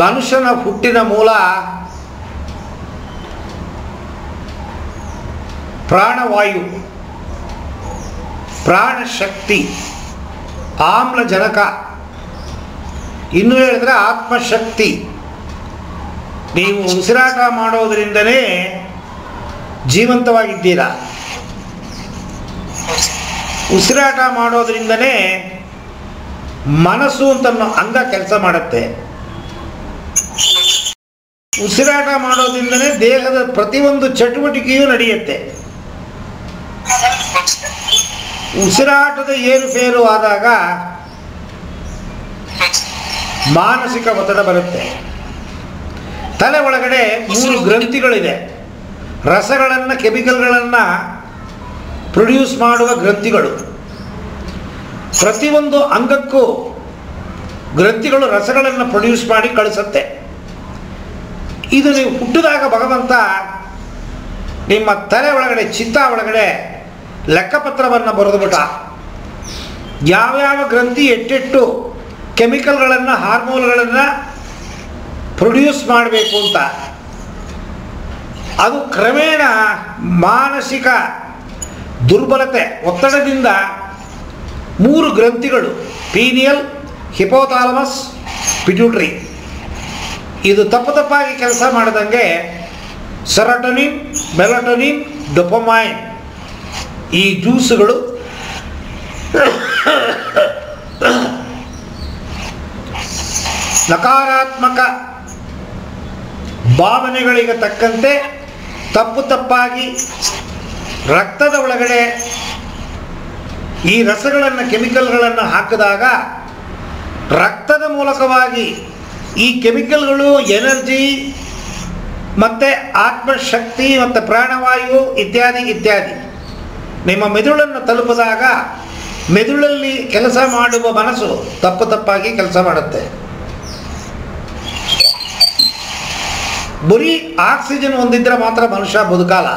ಮನುಷ್ಯನ ಹುಟ್ಟಿನ ಮೂಲ ಪ್ರಾಣವಾಯು, ಪ್ರಾಣಶಕ್ತಿ, ಆಮ್ಲಜನಕ, ಇನ್ನು ಹೇಳಿದ್ರೆ ಆತ್ಮಶಕ್ತಿ. ನೀವು ಉಸಿರಾಟ ಮಾಡೋದರಿಂದನೇ ಜೀವಂತವಾಗಿದ್ದೀರಾ. ಉಸಿರಾಟ ಮಾಡೋದರಿಂದನೇ ಮನಸ್ಸು ಅಂತ ಅಂಗ ಕೆಲಸ ಮಾಡುತ್ತೆ. ಉಸಿರಾಟ ಮಾಡೋದ್ರಿಂದನೇ ದೇಹದ ಪ್ರತಿಯೊಂದು ಚಟುವಟಿಕೆಯೂ ನಡೆಯುತ್ತೆ. ಉಸಿರಾಟದ ಏರುಪೇರು ಆದಾಗ ಮಾನಸಿಕ ಒತ್ತಡ ಬರುತ್ತೆ. ತಲೆ ಒಳಗಡೆ 3 ಗ್ರಂಥಿಗಳಿದೆ. ರಸಗಳನ್ನು, ಕೆಮಿಕಲ್ಗಳನ್ನು ಪ್ರೊಡ್ಯೂಸ್ ಮಾಡುವ ಗ್ರಂಥಿಗಳು. ಪ್ರತಿಯೊಂದು ಅಂಗಕ್ಕೂ ಗ್ರಂಥಿಗಳು ರಸಗಳನ್ನು ಪ್ರೊಡ್ಯೂಸ್ ಮಾಡಿ ಕಳಿಸುತ್ತೆ. ಇದು ನೀವು ಹುಟ್ಟಿದಾಗ ಭಗವಂತ ನಿಮ್ಮ ತಲೆ ಒಳಗಡೆ, ಚಿತ್ತ ಒಳಗಡೆ ಲೆಕ್ಕಪತ್ರವನ್ನು ಬರೆದುಬಿಟ್ಟ. ಯಾವ್ಯಾವ ಗ್ರಂಥಿ ಎಟ್ಟೆಟ್ಟು ಕೆಮಿಕಲ್ಗಳನ್ನು, ಹಾರ್ಮೋನ್ಗಳನ್ನು ಪ್ರೊಡ್ಯೂಸ್ ಮಾಡಬೇಕು ಅಂತ. ಅದು ಕ್ರಮೇಣ ಮಾನಸಿಕ ದುರ್ಬಲತೆ, ಒತ್ತಡದಿಂದ 3 ಗ್ರಂಥಿಗಳು, ಪೀನಿಯಲ್, ಹಿಪೋಥಾಲಮಸ್, ಪಿಟ್ಯೂಟರಿ, ಇದು ತಪ್ಪಾಗಿ ಕೆಲಸ ಮಾಡಿದಂಗೆ ಸೆರೋಟೋನಿನ್, ಮೆಲಟೋನಿನ್, ಡೋಪಮೈನ್ ಈ ಜ್ಯೂಸುಗಳು ನಕಾರಾತ್ಮಕ ಭಾವನೆಗಳಿಗೆ ತಕ್ಕಂತೆ ತಪ್ಪಾಗಿ ರಕ್ತದ ಒಳಗಡೆ ಈ ರಸಗಳನ್ನು, ಕೆಮಿಕಲ್ಗಳನ್ನು ಹಾಕಿದಾಗ ರಕ್ತದ ಮೂಲಕವಾಗಿ ಈ ಕೆಮಿಕಲ್ಗಳು ಎನರ್ಜಿ ಮತ್ತು ಆತ್ಮಶಕ್ತಿ ಮತ್ತು ಪ್ರಾಣವಾಯು ಇತ್ಯಾದಿ ಇತ್ಯಾದಿ ನಿಮ್ಮ ಮೆದುಳನ್ನು ತಲುಪಿದಾಗ ಮೆದುಳಲ್ಲಿ ಕೆಲಸ ಮಾಡುವ ಮನಸ್ಸು ತಪ್ಪಾಗಿ ಕೆಲಸ ಮಾಡುತ್ತೆ. ಬರೀ ಆಕ್ಸಿಜನ್ ಹೊಂದಿದ್ರೆ ಮಾತ್ರ ಮನುಷ್ಯ ಬದುಕಾಲ.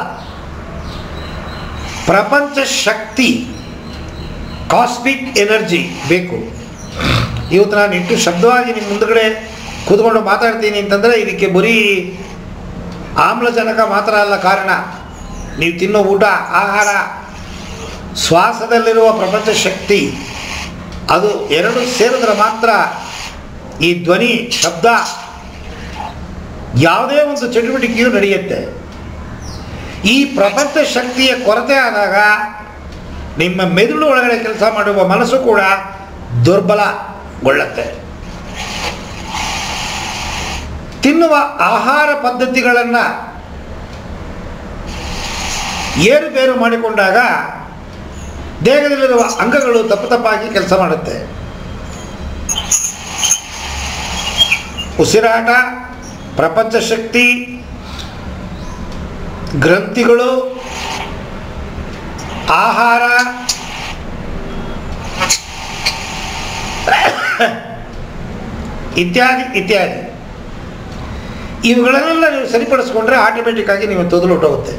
ಪ್ರಪಂಚ ಶಕ್ತಿ, ಕಾಸ್ಮಿಕ್ ಎನರ್ಜಿ ಬೇಕು. ಇವತ್ತು ನಾನು ಇಟ್ಟು ಶಬ್ದವಾಗಿ ನಿಮ್ಮ ಮುಂದುಗಡೆ ಕೂತ್ಕೊಂಡು ಮಾತಾಡ್ತೀನಿ ಅಂತಂದರೆ ಇದಕ್ಕೆ ಬರೀ ಆಮ್ಲಜನಕ ಮಾತ್ರ ಅಲ್ಲ ಕಾರಣ. ನೀವು ತಿನ್ನೋ ಊಟ, ಆಹಾರ, ಶ್ವಾಸದಲ್ಲಿರುವ ಪ್ರಪಂಚ ಶಕ್ತಿ, ಅದು ಎರಡು ಸೇರಿದ್ರೆ ಮಾತ್ರ ಈ ಧ್ವನಿ, ಶಬ್ದ, ಯಾವುದೇ ಒಂದು ಚಟುವಟಿಕೆಯೂ ನಡೆಯುತ್ತೆ. ಈ ಪ್ರಪಂಚ ಶಕ್ತಿಯ ಕೊರತೆ ಆದಾಗ ನಿಮ್ಮ ಮೆದುಳು ಒಳಗಡೆ ಕೆಲಸ ಮಾಡುವ ಮನಸ್ಸು ಕೂಡ ದುರ್ಬಲಗೊಳ್ಳುತ್ತೆ. ತಿನ್ನುವ ಆಹಾರ ಪದ್ಧತಿಗಳನ್ನು ಏರುಪೇರು ಮಾಡಿಕೊಂಡಾಗ ದೇಹದಲ್ಲಿರುವ ಅಂಗಗಳು ತಪ್ಪಾಗಿ ಕೆಲಸ ಮಾಡುತ್ತೆ. ಉಸಿರಾಟ, ಪ್ರಪಂಚ ಶಕ್ತಿ, ಗ್ರಂಥಿಗಳು, ಆಹಾರ, ಇತ್ಯಾದಿ ಇತ್ಯಾದಿ ಇವುಗಳನ್ನೆಲ್ಲ ನೀವು ಸರಿಪಡಿಸ್ಕೊಂಡ್ರೆ ಆಟೋಮೆಟಿಕ್ ಆಗಿ ನೀವು ತೊದಲು ಹೊರಟೋಗುತ್ತೆ.